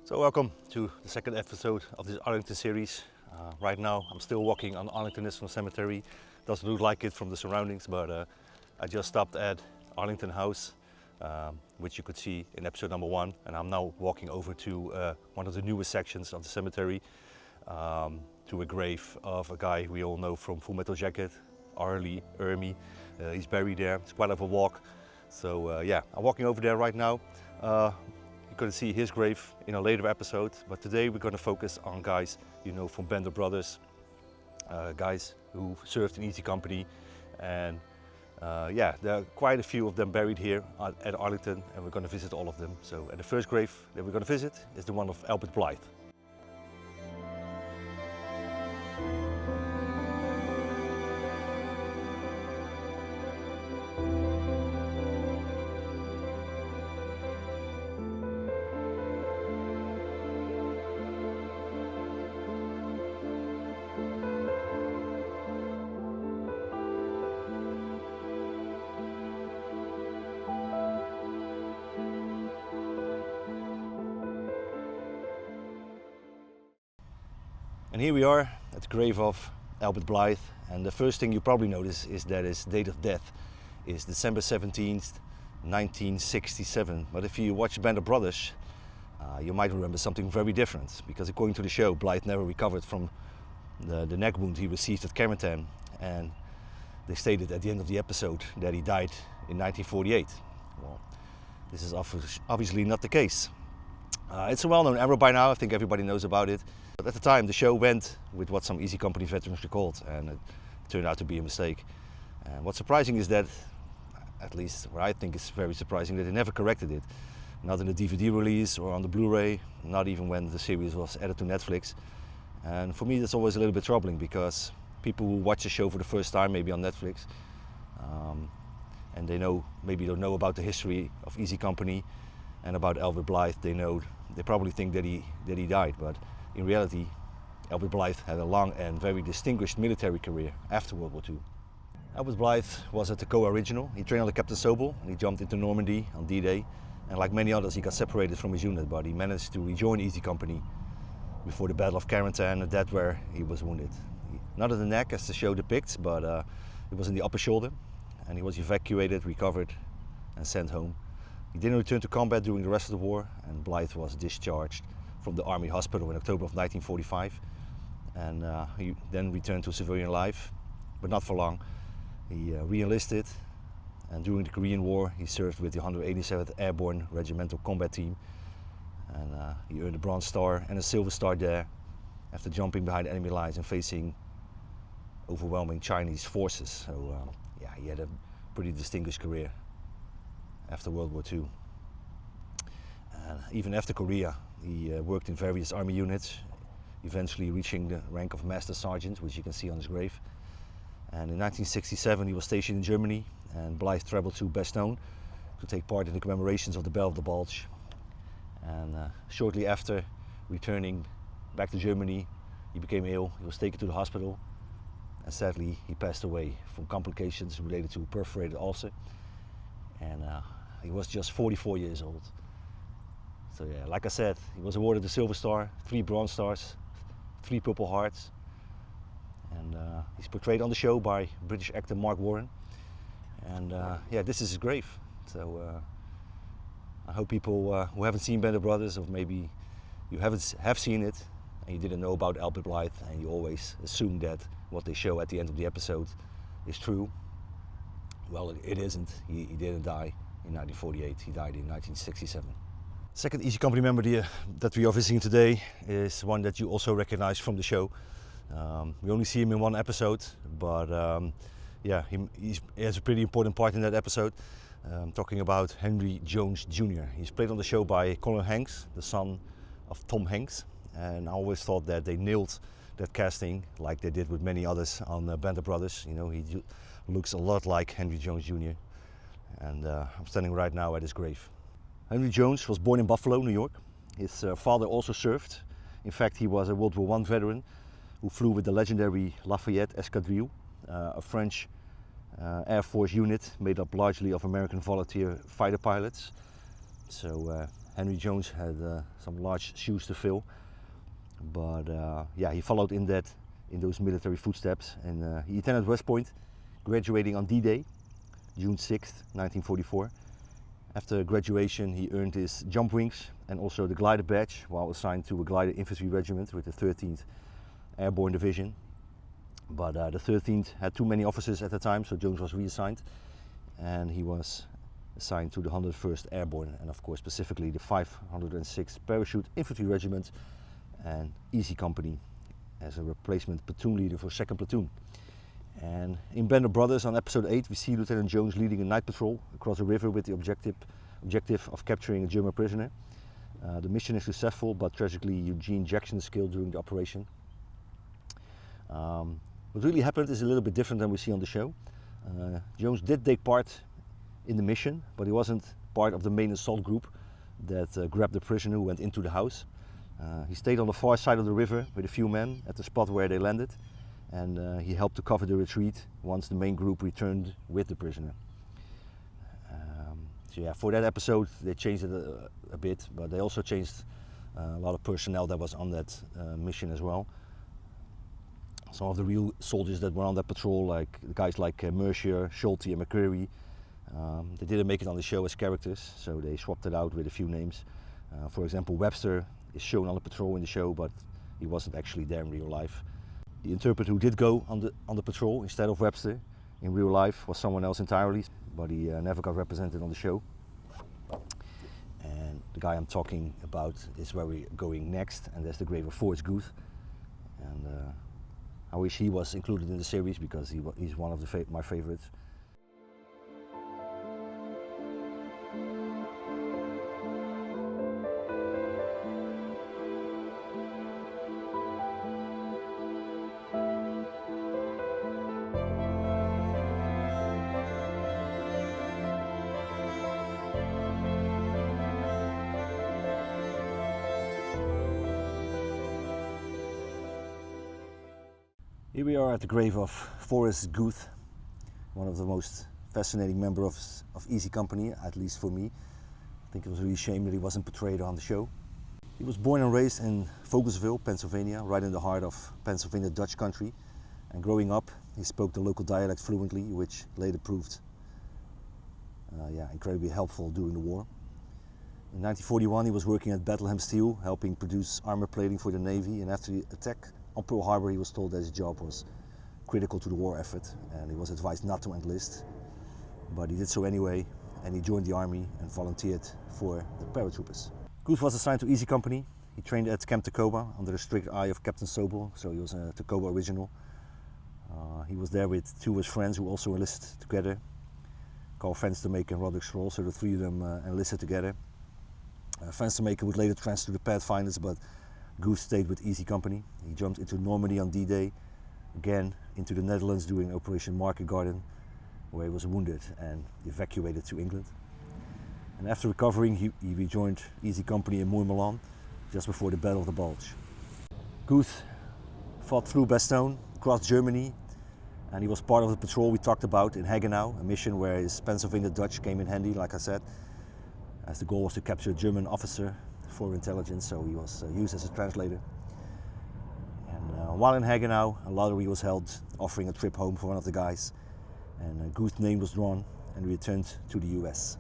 So welcome to the second episode of this Arlington series. Right now I'm still walking on Arlington National Cemetery. Doesn't look like it from the surroundings, but I just stopped at Arlington House, which you could see in episode number 1, and I'm now walking over to one of the newest sections of the cemetery, to a grave of a guy we all know from Full Metal Jacket, Ermy. He's buried there. It's quite of a walk. So yeah, I'm walking over there right now. You're going to see his grave in a later episode, but today we're going to focus on guys you know from Band of Brothers, guys who served in Easy Company, and yeah, there are quite a few of them buried here at Arlington, and we're going to visit all of them. So the first grave that we're going to visit is the one of Albert Blithe. And here we are at the grave of Albert Blithe, and the first thing you probably notice is that his date of death is December 17th, 1967. But if you watch Band of Brothers, you might remember something very different, because according to the show, Blithe never recovered from the neck wound he received at Carentan, and they stated at the end of the episode that he died in 1948. Well, this is obviously not the case. It's a well-known error by now. I think everybody knows about it. But at the time, the show went with what some Easy Company veterans recalled, and it turned out to be a mistake. And what's surprising is that, at least what I think is very surprising, that they never corrected it. Not in the DVD release or on the Blu-ray, not even when the series was added to Netflix. And for me, that's always a little bit troubling, because people who watch the show for the first time, maybe on Netflix, and they maybe don't know about the history of Easy Company and about Albert Blithe. They probably think that he died, but in reality, Albert Blithe had a long and very distinguished military career after World War II. Albert Blithe was at the Toccoa Original. He trained under Captain Sobel, and he jumped into Normandy on D-Day. And like many others, he got separated from his unit, but he managed to rejoin Easy Company before the Battle of Carentan, and that's where he was wounded. Not in the neck, as the show depicts, but it was in the upper shoulder, and he was evacuated, recovered, and sent home. He didn't return to combat during the rest of the war, and Blithe was discharged from the Army Hospital in October of 1945, and he then returned to civilian life, but not for long. He re-enlisted, and during the Korean War he served with the 187th Airborne Regimental Combat Team, and he earned a Bronze Star and a Silver Star there after jumping behind enemy lines and facing overwhelming Chinese forces. So yeah, he had a pretty distinguished career after World War II. And even after Korea, he worked in various army units, eventually reaching the rank of Master Sergeant, which you can see on his grave. And in 1967 he was stationed in Germany, and Blithe traveled to Bastogne to take part in the commemorations of the Battle of the Bulge. And shortly after returning back to Germany, he became ill. He was taken to the hospital, and sadly he passed away from complications related to a perforated ulcer. And he was just 44 years old. So yeah, like I said, he was awarded the Silver Star, 3 Bronze Stars, 3 Purple Hearts, and he's portrayed on the show by British actor Mark Warren. And yeah, this is his grave. So I hope people who haven't seen Band of Brothers, or maybe you have seen it and you didn't know about Albert Blithe, and you always assume that what they show at the end of the episode is true. Well, it isn't. He didn't die in 1948, he died in 1967. Second Easy Company member that we are visiting today is one that you also recognize from the show. We only see him in one episode, but yeah, he has a pretty important part in that episode. Talking about Henry Jones Jr. He's played on the show by Colin Hanks, the son of Tom Hanks, and I always thought that they nailed that casting like they did with many others on Band of Brothers. You know, he looks a lot like Henry Jones Jr. And I'm standing right now at his grave. Henry Jones was born in Buffalo, New York. His father also served. In fact, he was a World War I veteran who flew with the legendary Lafayette Escadrille, a French Air Force unit made up largely of American volunteer fighter pilots. So Henry Jones had some large shoes to fill, but yeah, he followed in those military footsteps, and he attended West Point, graduating on D-Day, June 6th, 1944. After graduation, he earned his jump wings and also the glider badge while assigned to a glider infantry regiment with the 13th Airborne Division. But the 13th had too many officers at the time, so Jones was reassigned, and he was assigned to the 101st Airborne, and of course specifically the 506th Parachute Infantry Regiment and Easy Company as a replacement platoon leader for 2nd Platoon. And in Band of Brothers on episode 8 we see Lieutenant Jones leading a night patrol across a river with the objective of capturing a German prisoner. The mission is successful, but tragically Eugene Jackson is killed during the operation. What really happened is a little bit different than we see on the show. Jones did take part in the mission, but he wasn't part of the main assault group that grabbed the prisoner who went into the house. He stayed on the far side of the river with a few men at the spot where they landed, and he helped to cover the retreat once the main group returned with the prisoner. So yeah, for that episode they changed it a bit, but they also changed a lot of personnel that was on that mission as well. Some of the real soldiers that were on that patrol, like guys like Mercier, Schulte and McCurry, they didn't make it on the show as characters, so they swapped it out with a few names. For example, Webster is shown on the patrol in the show, but he wasn't actually there in real life. The interpreter who did go on the patrol instead of Webster in real life was someone else entirely, but he never got represented on the show. And the guy I'm talking about is where we're going next, and that's the grave of Forrest Guth. And I wish he was included in the series because he's one of my favorites. Here we are at the grave of Forrest Guth, one of the most fascinating members of Easy Company, at least for me. I think it was really a shame that he wasn't portrayed on the show. He was born and raised in Vogelsville, Pennsylvania, right in the heart of Pennsylvania Dutch country. And growing up, he spoke the local dialect fluently, which later proved incredibly helpful during the war. In 1941, he was working at Bethlehem Steel, helping produce armor plating for the Navy, and after the attack on Pearl Harbor, he was told that his job was critical to the war effort, and he was advised not to enlist. But he did so anyway, and he joined the army and volunteered for the paratroopers. Guth was assigned to Easy Company. He trained at Camp Tacoba under the strict eye of Captain Sobel, so he was a Tacoba original. He was there with two of his friends who also enlisted together, Carl Venstermaker and Roderick Stroll, so the three of them enlisted together. Venstermaker would later transfer to the Pathfinders, but Guth stayed with Easy Company. He jumped into Normandy on D-Day, again into the Netherlands during Operation Market Garden, where he was wounded and evacuated to England. And after recovering, he rejoined Easy Company in Moermelan just before the Battle of the Bulge. Guth fought through Bastogne, across Germany, and he was part of the patrol we talked about in Hagenau, a mission where his Pennsylvania Dutch came in handy, like I said, as the goal was to capture a German officer for intelligence, so he was used as a translator. And while in Hagenau, a lottery was held offering a trip home for one of the guys, and Guth's name was drawn and he returned to the US.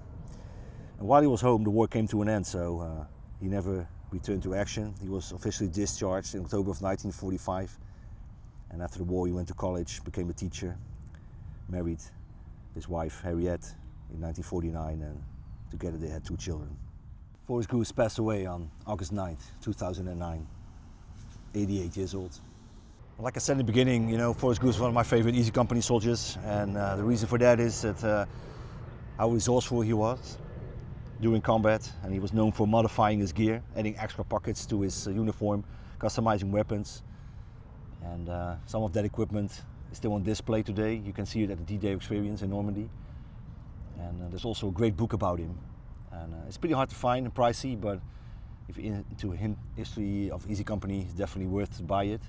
And while he was home, the war came to an end, so he never returned to action. He was officially discharged in October of 1945, and after the war he went to college, became a teacher, married his wife Harriet in 1949, and together they had 2 children. Forrest Guth passed away on August 9th, 2009, 88 years old. Like I said in the beginning, you know, Forrest Guth is one of my favorite Easy Company soldiers, and the reason for that is that how resourceful he was during combat, and he was known for modifying his gear, adding extra pockets to his uniform, customizing weapons, and some of that equipment is still on display today. You can see it at the D-Day experience in Normandy, and there's also a great book about him. And it's pretty hard to find and pricey, but if you're into history of Easy Company, it's definitely worth to buy it.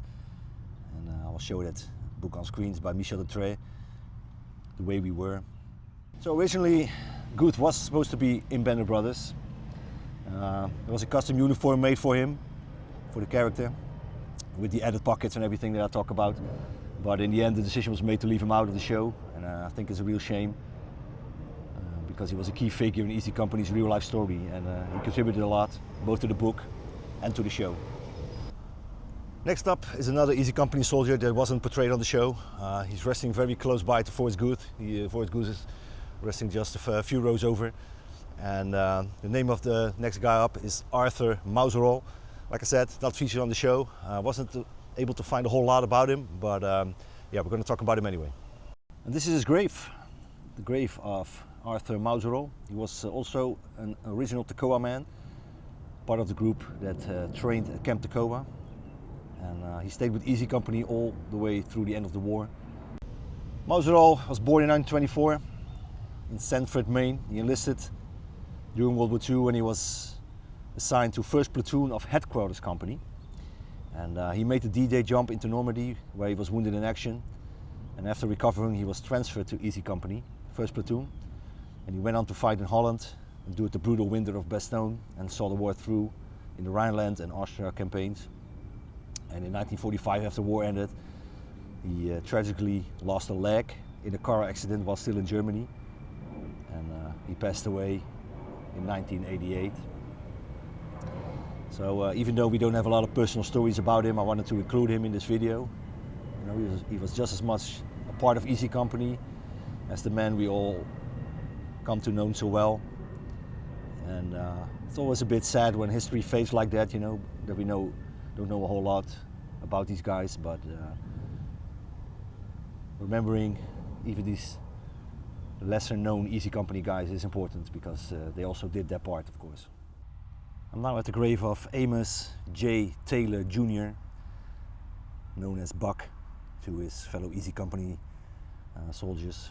And I'll show that book on screen. It's by Michel Detrey, The Way We Were. So originally, Guth was supposed to be in Band of Brothers. There was a custom uniform made for him, for the character, with the added pockets and everything that I talk about. But in the end, the decision was made to leave him out of the show, and I think it's a real shame because he was a key figure in Easy Company's real life story, and he contributed a lot, both to the book and to the show. Next up is another Easy Company soldier that wasn't portrayed on the show. He's resting very close by to Forrest Guth. Forrest Guth is resting just a few rows over. And the name of the next guy up is Arthur Mauzerall. Like I said, not featured on the show. I wasn't able to find a whole lot about him, but yeah, we're going to talk about him anyway. And this is his grave, the grave of Arthur Mauzerall. He was also an original Toccoa man, part of the group that trained at Camp Toccoa. And he stayed with Easy Company all the way through the end of the war. Mauzerall was born in 1924 in Sanford, Maine. He enlisted during World War II when he was assigned to 1st Platoon of Headquarters Company. And he made the D-Day jump into Normandy, where he was wounded in action. And after recovering, he was transferred to Easy Company, 1st Platoon. And he went on to fight in Holland and do the brutal winter of Bastogne, and saw the war through in the Rhineland and Austria campaigns. And in 1945, after the war ended, he tragically lost a leg in a car accident while still in Germany. And he passed away in 1988. So even though we don't have a lot of personal stories about him, I wanted to include him in this video. You know, he was just as much a part of Easy Company as the man we all come to know so well. And it's always a bit sad when history fades like that, you know, that we don't know a whole lot about these guys, but remembering even these lesser known Easy Company guys is important, because they also did their part, of course. I'm now at the grave of Amos J. Taylor Jr., known as Buck to his fellow Easy Company soldiers.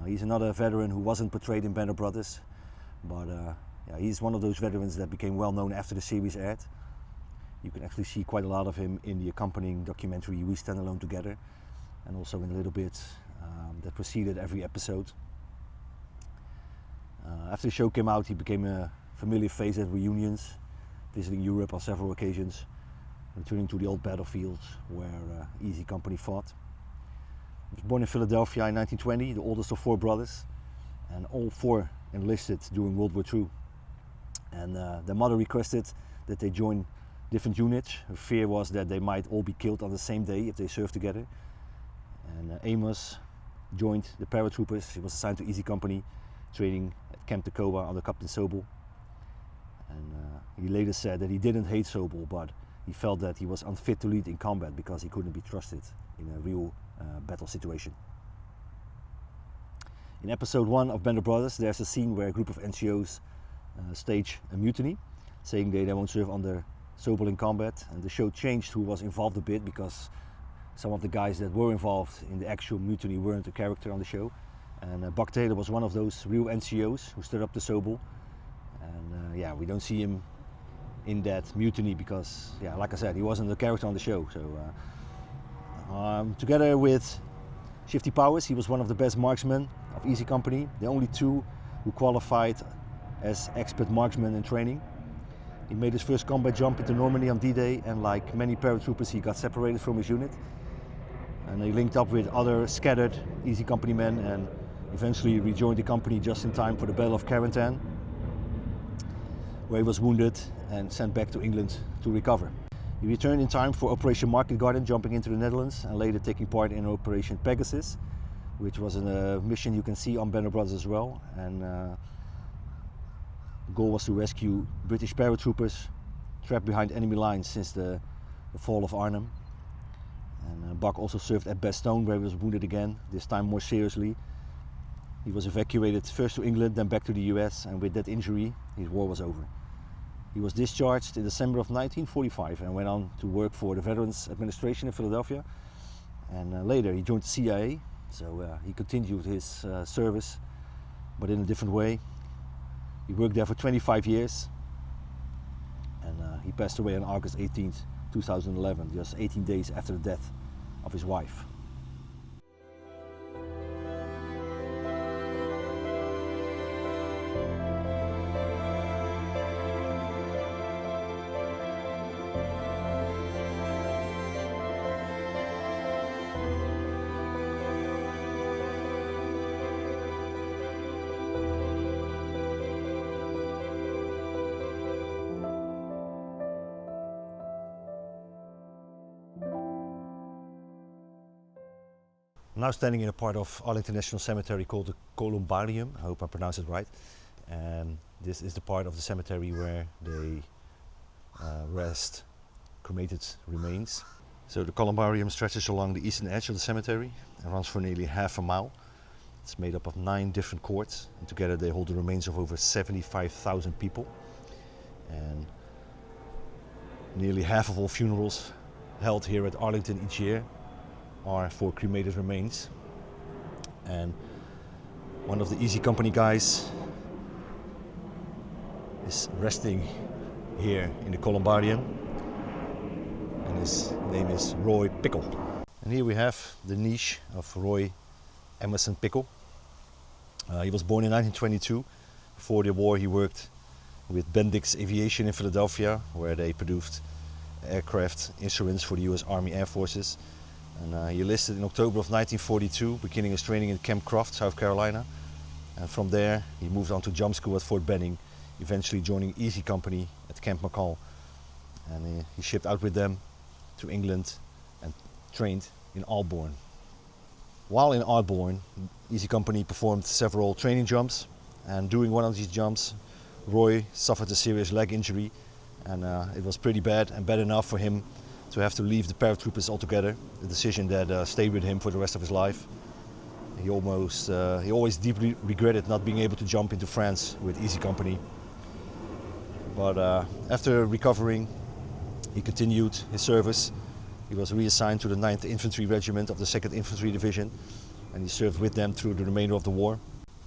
He's another veteran who wasn't portrayed in Band of Brothers, but yeah, he's one of those veterans that became well known after the series aired. You can actually see quite a lot of him in the accompanying documentary We Stand Alone Together, and also in a little bit that preceded every episode. After the show came out, he became a familiar face at reunions, visiting Europe on several occasions, returning to the old battlefields where Easy Company fought. He was born in Philadelphia in 1920, the oldest of 4 brothers, and all 4 enlisted during World War II. And their mother requested that they join different units. Her fear was that they might all be killed on the same day if they served together. And Amos joined the paratroopers. He was assigned to Easy Company, training at Camp Toccoa under Captain Sobel. And he later said that he didn't hate Sobel, but he felt that he was unfit to lead in combat because he couldn't be trusted in a real battle situation. In episode 1 of Band of Brothers, there's a scene where a group of NCOs stage a mutiny, saying they won't serve under Sobel in combat, and the show changed who was involved a bit, because some of the guys that were involved in the actual mutiny weren't a character on the show. And Buck Taylor was one of those real NCOs who stood up to Sobel. And yeah, we don't see him in that mutiny because, yeah, like I said, he wasn't a character on the show. So together with Shifty Powers, he was one of the best marksmen of Easy Company, the only 2 who qualified as expert marksmen in training. He made his first combat jump into Normandy on D-Day, and like many paratroopers, he got separated from his unit. And he linked up with other scattered Easy Company men and eventually rejoined the company just in time for the Battle of Carentan, where he was wounded and sent back to England to recover. He returned in time for Operation Market Garden, jumping into the Netherlands, and later taking part in Operation Pegasus, which was a mission you can see on Band of Brothers as well. And the goal was to rescue British paratroopers trapped behind enemy lines since the fall of Arnhem. And Buck also served at Bastogne, where he was wounded again, this time more seriously. He was evacuated first to England, then back to the US, and with that injury, his war was over. He was discharged in December of 1945 and went on to work for the Veterans Administration in Philadelphia. And later he joined the CIA, so he continued his service, but in a different way. He worked there for 25 years, and he passed away on August 18th, 2011, just 18 days after the death of his wife. I'm now standing in a part of Arlington National Cemetery called the Columbarium. I hope I pronounced it right. And this is the part of the cemetery where they rest cremated remains. So the columbarium stretches along the eastern edge of the cemetery and runs for nearly half a mile. It's made up of 9 different courts, and together they hold the remains of over 75,000 people. And nearly half of all funerals held here at Arlington each year are for cremated remains. And one of the Easy Company guys is resting here in the columbarium, and his name is Roy Pickel. And here we have the niche of Roy Emerson Pickel. He was born in 1922. Before the war he worked with Bendix Aviation in Philadelphia, where they produced aircraft instruments for the US Army Air Forces. And he enlisted in October of 1942, beginning his training in Camp Croft, South Carolina. And from there he moved on to jump school at Fort Benning, eventually joining Easy Company at Camp McCall. And he shipped out with them to England and trained in Aldbourne. While in Aldbourne, Easy Company performed several training jumps, and during one of these jumps Roy suffered a serious leg injury, and it was pretty bad, and bad enough for him to have to leave the paratroopers altogether, a decision that stayed with him for the rest of his life. He always deeply regretted not being able to jump into France with Easy Company. But after recovering, he continued his service. He was reassigned to the 9th Infantry Regiment of the 2nd Infantry Division, and he served with them through the remainder of the war.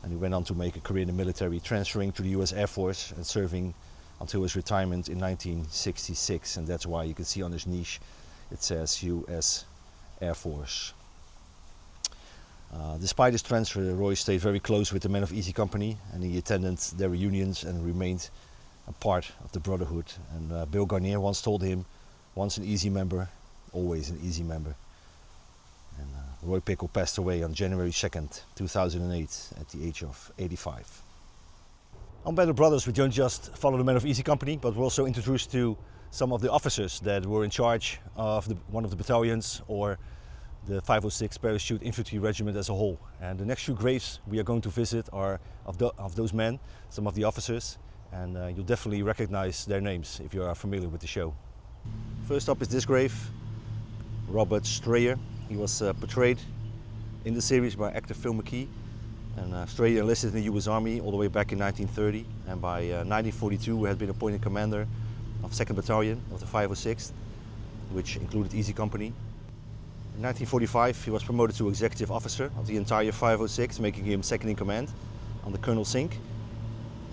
And he went on to make a career in the military, transferring to the US Air Force and serving until his retirement in 1966. And that's why you can see on his niche it says US Air Force. Despite his transfer, Roy stayed very close with the men of Easy Company, and he attended their reunions and remained a part of the brotherhood. And Bill Garnier once told him, once an Easy member, always an Easy member. And Roy Pickel passed away on January 2nd, 2008 at the age of 85. On Band of Brothers we don't just follow the men of Easy Company, but we're also introduced to some of the officers that were in charge of one of the battalions or the 506 Parachute Infantry Regiment as a whole. And the next few graves we are going to visit are of those men, some of the officers, and you'll definitely recognize their names if you are familiar with the show. First up is this grave, Robert Strayer. He was portrayed in the series by actor Phil McKee, and Strayer enlisted in the US Army all the way back in 1930, and by 1942 he had been appointed commander of 2nd Battalion of the 506th, which included Easy Company. In 1945 he was promoted to executive officer of the entire 506th, making him second in command under Colonel Sink,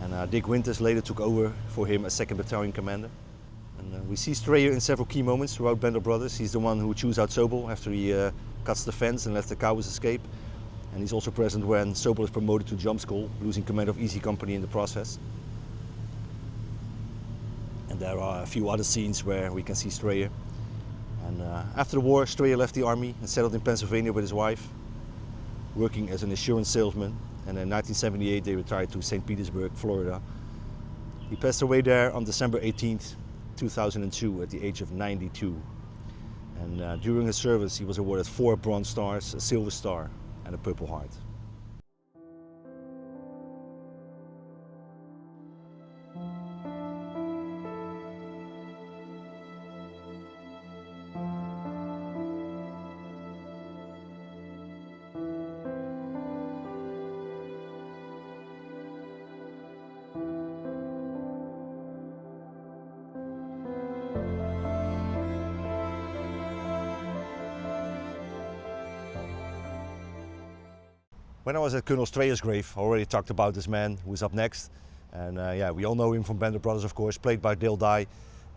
and Dick Winters later took over for him as 2nd Battalion commander. And we see Strayer in several key moments throughout Band of Brothers. He's the one who chews out Sobel after he cuts the fence and lets the cowards escape. And he's also present when Sobel is promoted to jump school, losing command of Easy Company in the process. And there are a few other scenes where we can see Strayer. And after the war, Strayer left the army and settled in Pennsylvania with his wife, working as an insurance salesman. And in 1978 they retired to St. Petersburg, Florida. He passed away there on December 18th, 2002 at the age of 92. And during his service he was awarded 4 Bronze Stars, a Silver Star and a Purple Heart. When I was at Colonel Strayer's grave, I already talked about this man who's up next. And yeah, we all know him from Band of Brothers, of course, played by Dale Dye.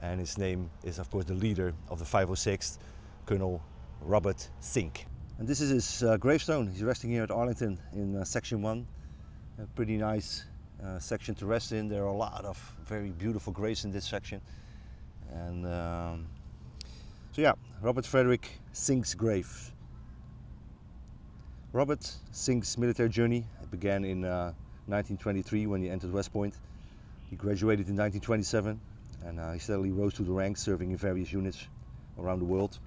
And his name is, of course, the leader of the 506th, Colonel Robert Sink. And this is his gravestone. He's resting here at Arlington in Section 1. A pretty nice section to rest in. There are a lot of very beautiful graves in this section. And so yeah, Robert Frederick Sink's grave. Robert Sink's military journey began in 1923 when he entered West Point. He graduated in 1927 and he steadily rose through the ranks, serving in various units around the world.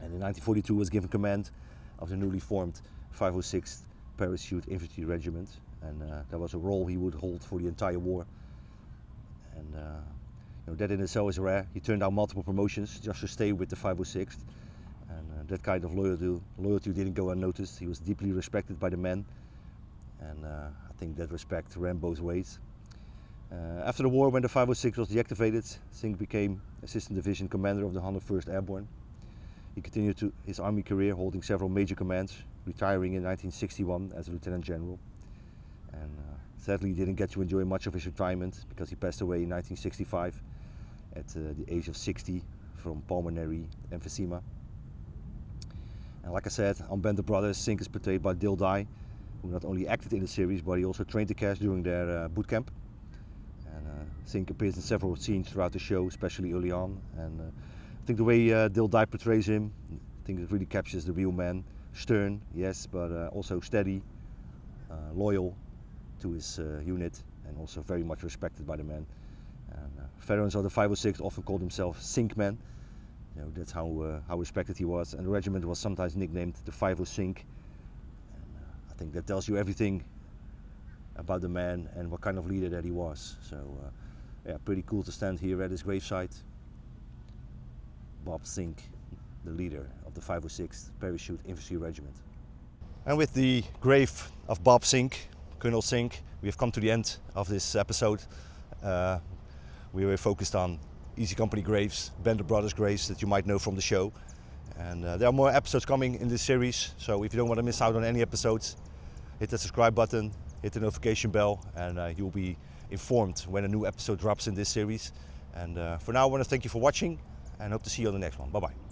And in 1942 was given command of the newly formed 506th Parachute Infantry Regiment, and that was a role he would hold for the entire war. And that in itself is rare. He turned down multiple promotions just to stay with the 506th, and that kind of loyalty didn't go unnoticed. He was deeply respected by the men, and I think that respect ran both ways. After the war, when the 506 was deactivated, Sink became Assistant Division Commander of the 101st Airborne. He continued his army career, holding several major commands, retiring in 1961 as a Lieutenant General. And sadly, he didn't get to enjoy much of his retirement because he passed away in 1965 at the age of 60 from pulmonary emphysema. And like I said, on Band of Brothers, Sink is portrayed by Dill Dye, who not only acted in the series, but he also trained the cast during their boot camp. Sink appears in several scenes throughout the show, especially early on, and I think the way Dill Dye portrays him, I think it really captures the real man. Stern, yes, but also steady, loyal to his unit, and also very much respected by the men. And veterans of the 506 often called themselves Sink men. That's how respected he was, and the regiment was sometimes nicknamed the 506. And I think that tells you everything about the man and what kind of leader that he was. So yeah, pretty cool to stand here at his gravesite. Bob Sink, the leader of the 506th Parachute Infantry Regiment. And with the grave of Bob Sink, Colonel Sink, we have come to the end of this episode. We were focused on Easy Company graves, Band of Brothers graves that you might know from the show. And there are more episodes coming in this series, so if you don't want to miss out on any episodes, hit the subscribe button, hit the notification bell, and you'll be informed when a new episode drops in this series. And for now, I want to thank you for watching and hope to see you on the next one. Bye bye.